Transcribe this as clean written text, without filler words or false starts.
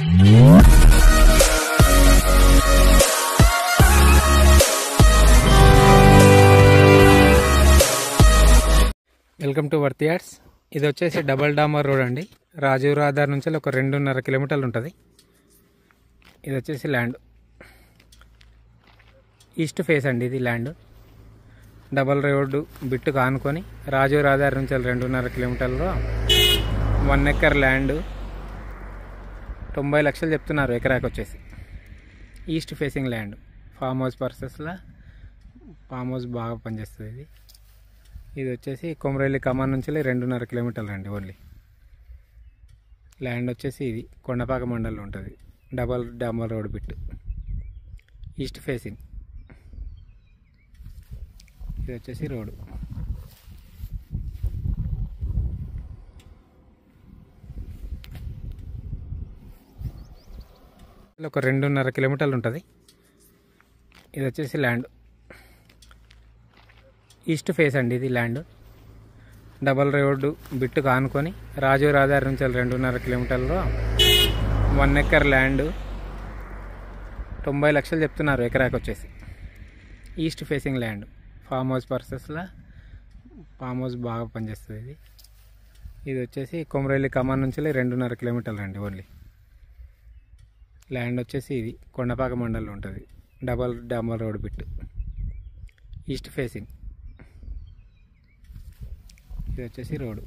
Welcome to వర్తి yards. ఇది వచ్చేసి double damar road అండి. రాజీవ్ రహదారి నుంచి ఒక 2.5 కిలోమీటర్లు ఉంటుంది. ఇది వచ్చేసి ల్యాండ్ ఈస్ట్ ఫేస్ అండి. ఇది ల్యాండ్ డబల్ రోడ్డు బిట్టుకు ఆనుకొని రాజీవ్ రహదారి నుంచి 2.5 కిలోమీటర్లో 1 ఎకర్ ల్యాండ్ 90 లక్షలు చెప్తున్నారు ఎకరాకి వచ్చేసి. East facing land farm house పర్పస్లో ఫామ్ హౌస్ బాగా పనిచేస్తుంది. ఇది వచ్చేసి కొమరేలి కమాన్ నుంచి 2.5 కిలోమీటర్లు అండి. ఓన్లీ ల్యాండ్ వచ్చేసి ఇది కొండపాక మండలంలో ఉంటుంది. Double damar road bit east facing. ఇది వచ్చేసి రోడ్. ఒక 2.5 కిలోమీటర్లు ఉంటుంది. ఇది వచ్చేసి ల్యాండ్ ఈస్ట్ ఫేస్ అండి. ఇది ల్యాండ్ డబల్ రోడ్డు బిట్టుకు ఆనుకొని రాజీవ్ రహదారి నుంచి 2.5 కిలోమీటర్లో 1 ఎకర్ ల్యాండ్ 90 లక్షలు చెప్తున్నారు ఎకరాకి వచ్చేసి. East facing land farm house పర్పస్లో ఫామ్ హౌస్ బాగా పనిచేస్తుంది. ఇది వచ్చేసి కొమరేలి కమాన్ నుంచి 2.5 కిలోమీటర్లు అండి. ఓన్లీ ల్యాండ్ వచ్చేసి ఇది కొండపాక మండలంలో ఉంటుంది. Double damar road bit east facing. ఇది వచ్చేసి రోడ్.